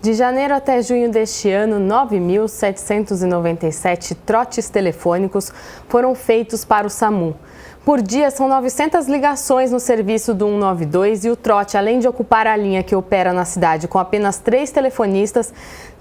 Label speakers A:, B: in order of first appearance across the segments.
A: De janeiro até junho deste ano, 9.797 trotes telefônicos foram feitos para o SAMU. Por dia, são 900 ligações no serviço do 192 e o trote, além de ocupar a linha que opera na cidade com apenas 3 telefonistas,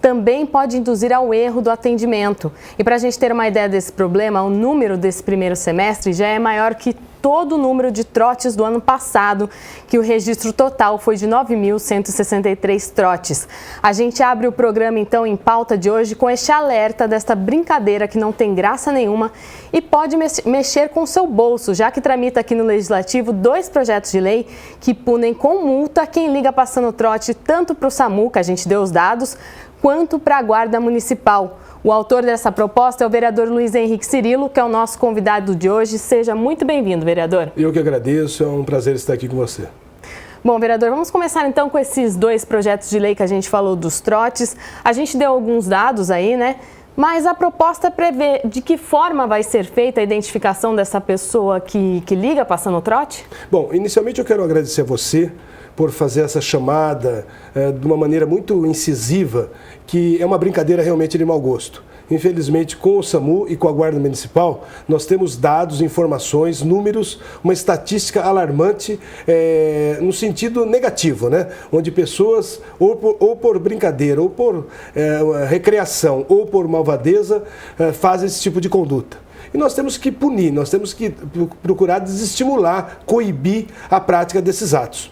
A: também pode induzir ao erro do atendimento. E para a gente ter uma ideia desse problema, o número desse primeiro semestre já é maior que todo o número de trotes do ano passado, que o registro total foi de 9.163 trotes. A gente abre o programa, então, em pauta de hoje com este alerta desta brincadeira que não tem graça nenhuma e pode mexer com o seu bolso, já que tramita aqui no Legislativo 2 projetos de lei que punem com multa quem liga passando trote tanto para o SAMU, que a gente deu os dados, quanto para a Guarda Municipal. O autor dessa proposta é o vereador Luiz Henrique Cirilo, que é o nosso convidado de hoje. Seja muito bem-vindo, vereador.
B: Eu que agradeço, é um prazer estar aqui com você.
A: Bom, vereador, vamos começar então com esses 2 projetos de lei que a gente falou dos trotes. A gente deu alguns dados aí, né? Mas a proposta prevê de que forma vai ser feita a identificação dessa pessoa que liga passando o trote?
B: Bom, inicialmente eu quero agradecer a você por fazer essa chamada de uma maneira muito incisiva, que é uma brincadeira realmente de mau gosto. Infelizmente, com o SAMU e com a Guarda Municipal, nós temos dados, informações, números, uma estatística alarmante no sentido negativo, né? Onde pessoas, ou por brincadeira, ou por recreação, ou por malvadeza, fazem esse tipo de conduta. E nós temos que punir, nós temos que procurar desestimular, coibir a prática desses atos.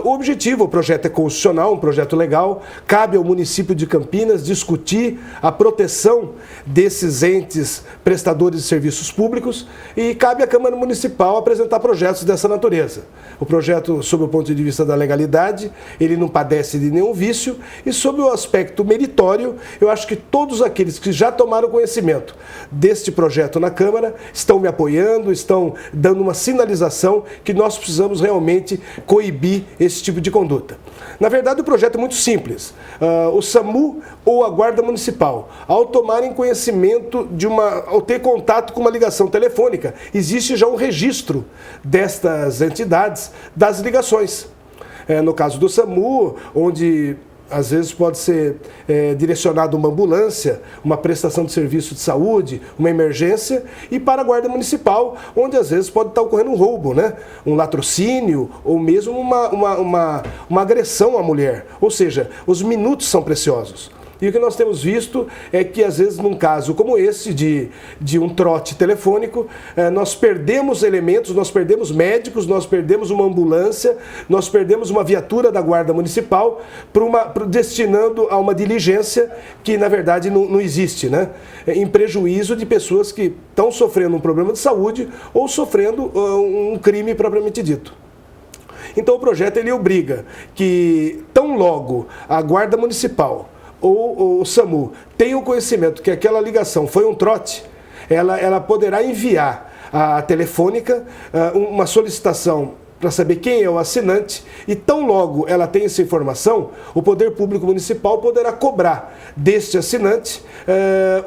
B: O objetivo, o projeto é constitucional, um projeto legal, cabe ao município de Campinas discutir a proteção desses entes prestadores de serviços públicos e cabe à Câmara Municipal apresentar projetos dessa natureza. O projeto, sob o ponto de vista da legalidade, ele não padece de nenhum vício e sob o aspecto meritório, eu acho que todos aqueles que já tomaram conhecimento deste projeto na Câmara estão me apoiando, estão dando uma sinalização que nós precisamos realmente coibir esse tipo de conduta. Na verdade, o projeto é muito simples. O SAMU ou a Guarda Municipal, ao tomarem conhecimento ao ter contato com uma ligação telefônica, existe já um registro destas entidades das ligações. No caso do SAMU, onde às vezes pode ser direcionado uma ambulância, uma prestação de serviço de saúde, uma emergência, e para a Guarda Municipal, onde às vezes pode estar ocorrendo um roubo, né? Um latrocínio ou mesmo uma agressão à mulher. Ou seja, os minutos são preciosos. E o que nós temos visto é que, às vezes, num caso como esse, de um trote telefônico, nós perdemos elementos, nós perdemos médicos, nós perdemos uma ambulância, nós perdemos uma viatura da Guarda Municipal, destinando a uma diligência que, na verdade, não existe, né? Em prejuízo de pessoas que estão sofrendo um problema de saúde ou sofrendo um crime propriamente dito. Então, o projeto ele obriga que, tão logo a Guarda Municipal ou o SAMU tem o conhecimento que aquela ligação foi um trote, ela poderá enviar à telefônica uma solicitação para saber quem é o assinante e tão logo ela tem essa informação, o Poder Público Municipal poderá cobrar deste assinante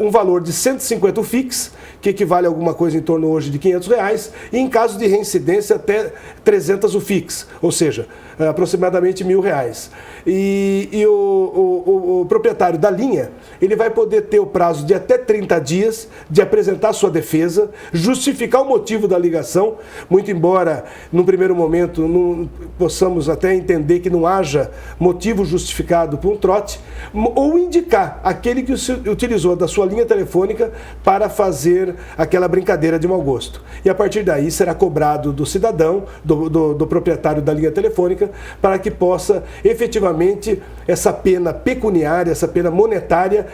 B: um valor de 150 fix, que equivale a alguma coisa em torno hoje de R$500, e em caso de reincidência até 300 fix, ou seja, aproximadamente R$1.000. E o proprietário da linha, ele vai poder ter o prazo de até 30 dias de apresentar sua defesa, justificar o motivo da ligação, muito embora, num primeiro momento, não possamos até entender que não haja motivo justificado por um trote, ou indicar aquele que utilizou da sua linha telefônica para fazer aquela brincadeira de mau gosto. E a partir daí será cobrado do cidadão, do proprietário da linha telefônica, para que possa efetivamente essa pena pecuniária, essa pena monetária,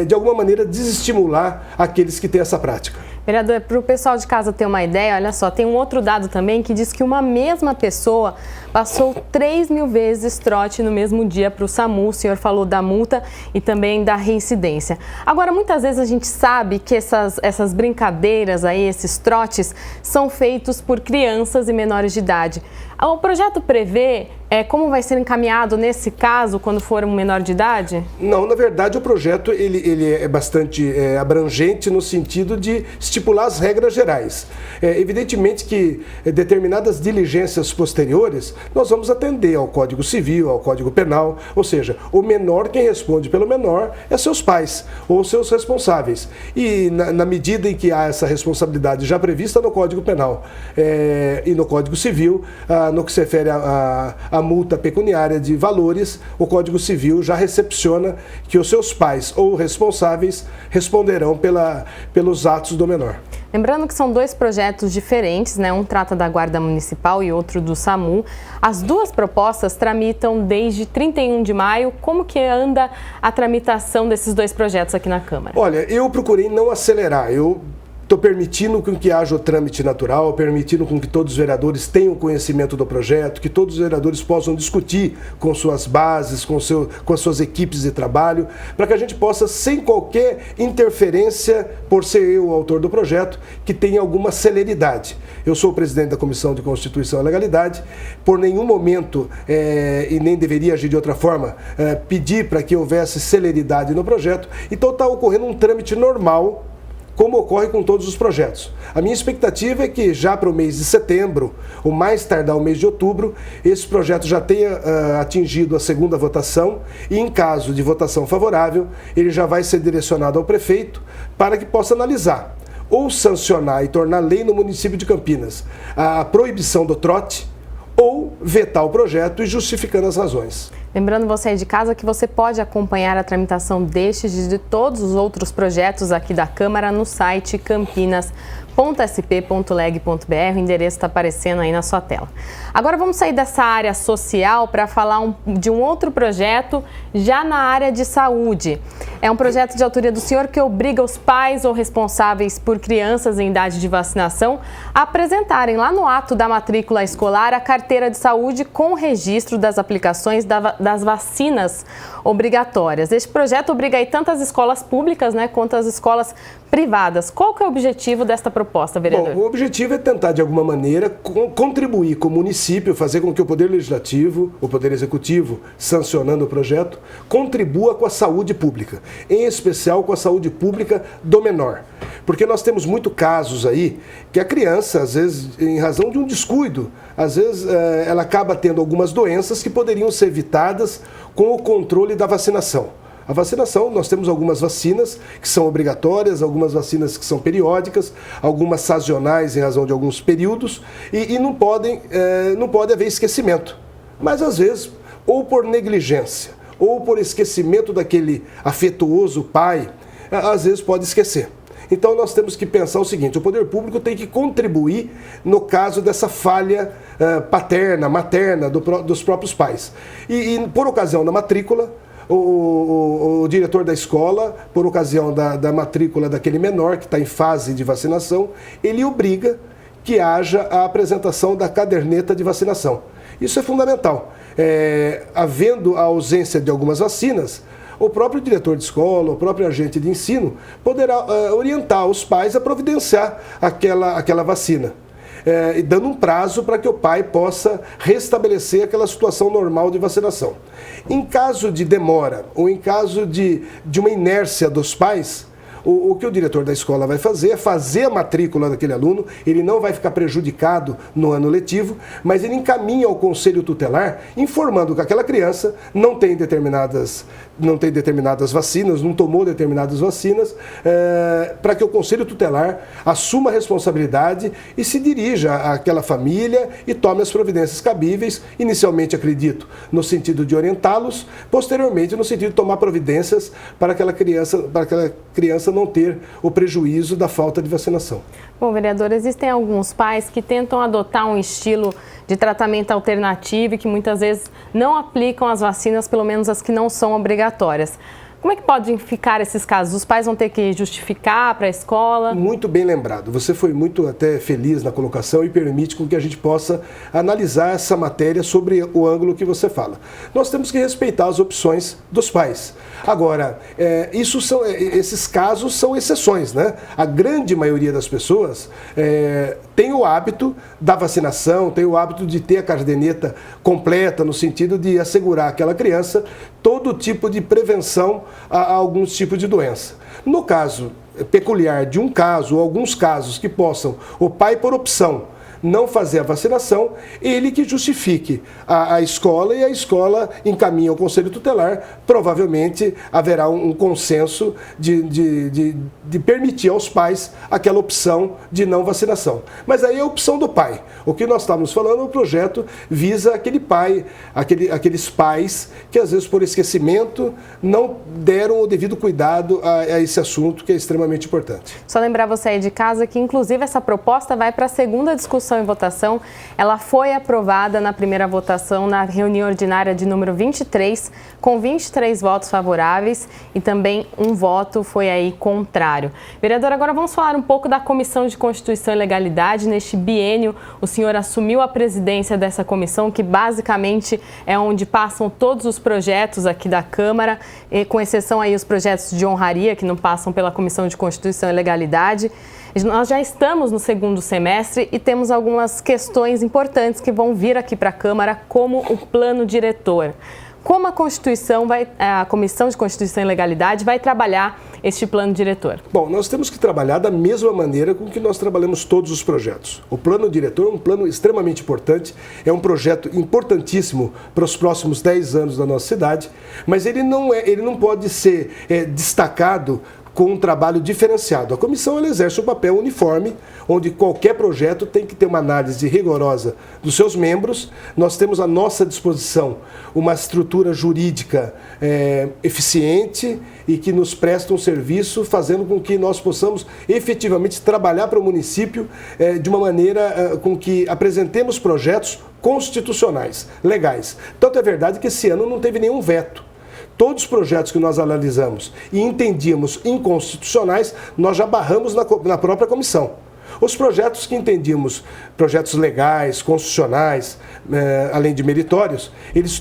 B: de alguma maneira desestimular aqueles que têm essa prática.
A: Vereador, para o pessoal de casa ter uma ideia, olha só, tem um outro dado também que diz que uma mesma pessoa passou 3.000 vezes trote no mesmo dia para o SAMU. O senhor falou da multa e também da reincidência. Agora, muitas vezes a gente sabe que essas brincadeiras aí, esses trotes, são feitos por crianças e menores de idade. O projeto prevê como vai ser encaminhado nesse caso, quando for um menor de idade?
B: Não, na verdade o projeto ele é bastante abrangente no sentido de estipular as regras gerais. Evidentemente que determinadas diligências posteriores nós vamos atender ao Código Civil, ao Código Penal, ou seja, o menor, quem responde pelo menor é seus pais ou seus responsáveis. E na medida em que há essa responsabilidade já prevista no Código Penal e no Código Civil, no que se refere a multa pecuniária de valores, o Código Civil já recepciona que os seus pais ou responsáveis responderão pelos atos do menor.
A: Lembrando que são dois projetos diferentes, né? Um trata da Guarda Municipal e outro do SAMU. As duas propostas tramitam desde 31 de maio. Como que anda a tramitação desses dois projetos aqui na Câmara?
B: Olha, eu procurei não acelerar. Estou permitindo com que haja o trâmite natural, permitindo com que todos os vereadores tenham conhecimento do projeto, que todos os vereadores possam discutir com suas bases, com as suas equipes de trabalho, para que a gente possa, sem qualquer interferência, por ser eu o autor do projeto, que tenha alguma celeridade. Eu sou o presidente da Comissão de Constituição e Legalidade, por nenhum momento, e nem deveria agir de outra forma, pedir para que houvesse celeridade no projeto, então está ocorrendo um trâmite normal, como ocorre com todos os projetos. A minha expectativa é que já para o mês de setembro, ou mais tardar o mês de outubro, esse projeto já tenha atingido a segunda votação e, em caso de votação favorável, ele já vai ser direcionado ao prefeito para que possa analisar ou sancionar e tornar lei no município de Campinas a proibição do trote ou vetar o projeto e justificando as razões.
A: Lembrando você aí de casa que você pode acompanhar a tramitação destes e de todos os outros projetos aqui da Câmara no site campinas.sp.leg.br. O endereço está aparecendo aí na sua tela. Agora vamos sair dessa área social para falar de um outro projeto já na área de saúde. É um projeto de autoria do senhor que obriga os pais ou responsáveis por crianças em idade de vacinação a apresentarem lá no ato da matrícula escolar a carteira de saúde com o registro das aplicações das vacinas obrigatórias. Este projeto obriga aí tanto as escolas públicas, né, quanto as escolas privadas. Qual que é o objetivo desta proposta, vereador?
B: Bom, o objetivo é tentar, de alguma maneira, contribuir com o município, fazer com que o Poder Legislativo, o Poder Executivo, sancionando o projeto, contribua com a saúde pública, em especial com a saúde pública do menor. Porque nós temos muitos casos aí que a criança, às vezes, em razão de um descuido, às vezes ela acaba tendo algumas doenças que poderiam ser evitadas com o controle da vacinação. A vacinação, nós temos algumas vacinas que são obrigatórias, algumas vacinas que são periódicas, algumas sazonais em razão de alguns períodos e não pode haver esquecimento. Mas às vezes, ou por negligência, ou por esquecimento daquele afetuoso pai, às vezes pode esquecer. Então nós temos que pensar o seguinte, o poder público tem que contribuir no caso dessa falha paterna, materna dos próprios pais. E por ocasião da matrícula, o diretor da escola, por ocasião da matrícula daquele menor que está em fase de vacinação, ele obriga que haja a apresentação da caderneta de vacinação. Isso é fundamental. Havendo a ausência de algumas vacinas, o próprio diretor de escola, o próprio agente de ensino, poderá orientar os pais a providenciar aquela vacina. E dando um prazo para que o pai possa restabelecer aquela situação normal de vacinação. Em caso de demora ou em caso de uma inércia dos pais, o que o diretor da escola vai fazer é fazer a matrícula daquele aluno, ele não vai ficar prejudicado no ano letivo, mas ele encaminha ao conselho tutelar informando que aquela criança não tem determinadas vacinas, não tomou determinadas vacinas, para que o conselho tutelar assuma a responsabilidade e se dirija àquela família e tome as providências cabíveis, inicialmente, acredito, no sentido de orientá-los, posteriormente no sentido de tomar providências para aquela criança não ter o prejuízo da falta de vacinação.
A: Bom, vereador, existem alguns pais que tentam adotar um estilo de tratamento alternativo e que muitas vezes não aplicam as vacinas, pelo menos as que não são obrigatórias. Como é que podem ficar esses casos? Os pais vão ter que justificar para a escola?
B: Muito bem lembrado. Você foi muito até feliz na colocação e permite com que a gente possa analisar essa matéria sobre o ângulo que você fala. Nós temos que respeitar as opções dos pais. Agora, esses casos são exceções, né? A grande maioria das pessoas tem o hábito da vacinação, tem o hábito de ter a caderneta completa, no sentido de assegurar àquela criança todo tipo de prevenção a alguns tipos de doença. No caso peculiar de um caso ou alguns casos que possam o pai, por opção, não fazer a vacinação, ele que justifique a escola, e a escola encaminha ao Conselho Tutelar. Provavelmente haverá um consenso de permitir aos pais aquela opção de não vacinação. Mas aí é a opção do pai. O que nós estamos falando, o projeto visa aquele pai, aqueles pais que às vezes por esquecimento não deram o devido cuidado a esse assunto que é extremamente importante.
A: Só lembrar você aí de casa que inclusive essa proposta vai para a segunda discussão em votação. Ela foi aprovada na primeira votação na reunião ordinária de número 23, com 23 votos favoráveis e também um voto foi aí contrário. Vereador, agora vamos falar um pouco da Comissão de Constituição e Legalidade. Neste biênio, o senhor assumiu a presidência dessa comissão, que basicamente é onde passam todos os projetos aqui da Câmara, com exceção aí os projetos de honraria, que não passam pela Comissão de Constituição e Legalidade. Nós já estamos no segundo semestre e temos algumas questões importantes que vão vir aqui para a Câmara, como o plano diretor. Como a Comissão de Constituição e Legalidade vai trabalhar este plano diretor?
B: Bom, nós temos que trabalhar da mesma maneira com que nós trabalhamos todos os projetos. O plano diretor é um plano extremamente importante, é um projeto importantíssimo para os próximos 10 anos da nossa cidade, mas ele não pode ser destacado com um trabalho diferenciado. A comissão ela exerce um papel uniforme, onde qualquer projeto tem que ter uma análise rigorosa dos seus membros. Nós temos à nossa disposição uma estrutura jurídica eficiente e que nos presta um serviço, fazendo com que nós possamos efetivamente trabalhar para o município de uma maneira com que apresentemos projetos constitucionais, legais. Tanto é verdade que esse ano não teve nenhum veto. Todos os projetos que nós analisamos e entendíamos inconstitucionais, nós já barramos na própria comissão. Os projetos que entendíamos, projetos legais, constitucionais, além de meritórios,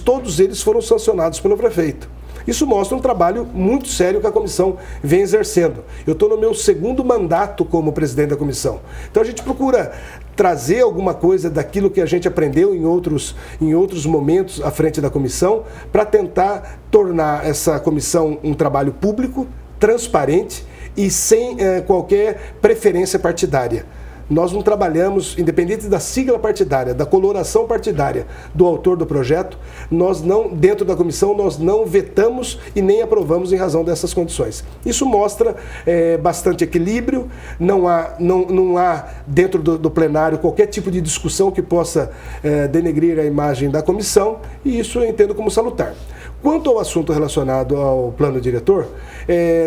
B: todos eles foram sancionados pelo prefeito. Isso mostra um trabalho muito sério que a comissão vem exercendo. Eu estou no meu segundo mandato como presidente da comissão. Então a gente procura trazer alguma coisa daquilo que a gente aprendeu em outros momentos à frente da comissão, para tentar tornar essa comissão um trabalho público, transparente e sem qualquer preferência partidária. Nós não trabalhamos, independente da sigla partidária, da coloração partidária do autor do projeto, dentro da comissão, nós não vetamos e nem aprovamos em razão dessas condições. Isso mostra bastante equilíbrio, não há dentro do plenário qualquer tipo de discussão que possa denegrir a imagem da comissão, e isso eu entendo como salutar. Quanto ao assunto relacionado ao plano diretor,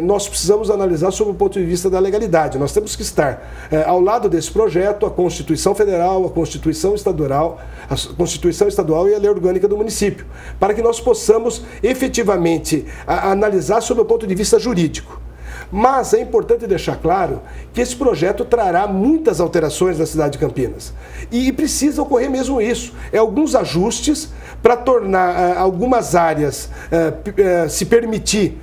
B: nós precisamos analisar sob o ponto de vista da legalidade. Nós temos que estar ao lado desse projeto a Constituição Federal, a Constituição Estadual e a Lei Orgânica do município, para que nós possamos efetivamente analisar sob o ponto de vista jurídico. Mas é importante deixar claro que esse projeto trará muitas alterações na cidade de Campinas. E precisa ocorrer mesmo isso. Alguns ajustes para tornar algumas áreas se permitir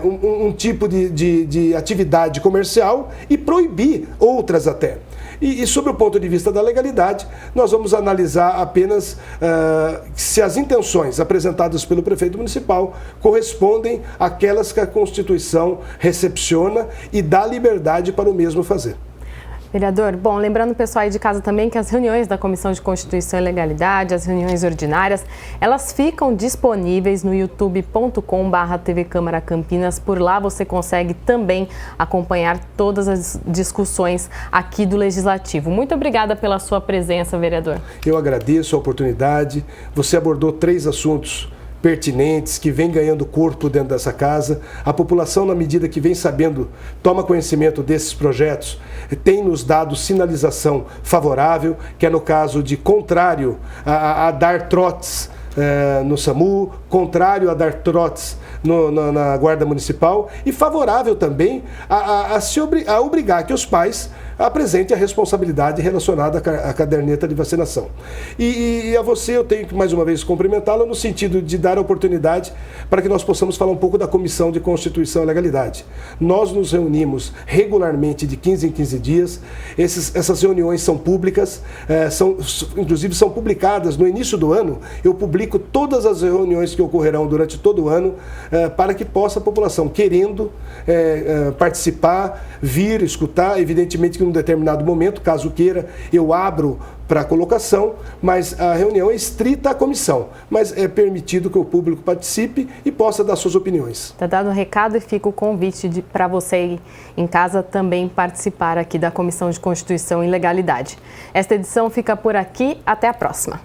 B: um tipo de atividade comercial e proibir outras até. E sob o ponto de vista da legalidade, nós vamos analisar apenas se as intenções apresentadas pelo prefeito municipal correspondem àquelas que a Constituição recepciona e dá liberdade para o mesmo fazer.
A: Vereador, bom, lembrando o pessoal aí de casa também que as reuniões da Comissão de Constituição e Legalidade, as reuniões ordinárias, elas ficam disponíveis no youtube.com/TV Câmara Campinas. Por lá você consegue também acompanhar todas as discussões aqui do Legislativo. Muito obrigada pela sua presença, vereador.
B: Eu agradeço a oportunidade. Você abordou 3 assuntos pertinentes, que vem ganhando corpo dentro dessa casa. A população, na medida que vem sabendo, toma conhecimento desses projetos, tem nos dado sinalização favorável, que é no caso de contrário a dar trotes no SAMU, contrário a dar trotes na Guarda Municipal e favorável também a obrigar que os pais apresentem a responsabilidade relacionada à caderneta de vacinação. E a você eu tenho que mais uma vez cumprimentá-la no sentido de dar a oportunidade para que nós possamos falar um pouco da Comissão de Constituição e Legalidade. Nós nos reunimos regularmente de 15 em 15 dias, essas reuniões são públicas, inclusive são publicadas no início do ano. Eu publico todas as reuniões que ocorrerão durante todo o ano para que possa a população, querendo participar, vir, escutar, evidentemente que num determinado momento, caso queira, eu abro para colocação, mas a reunião é estrita à comissão, mas é permitido que o público participe e possa dar suas opiniões.
A: Está dado o recado e fica o convite para você em casa também participar aqui da Comissão de Constituição e Legalidade. Esta edição fica por aqui, até a próxima.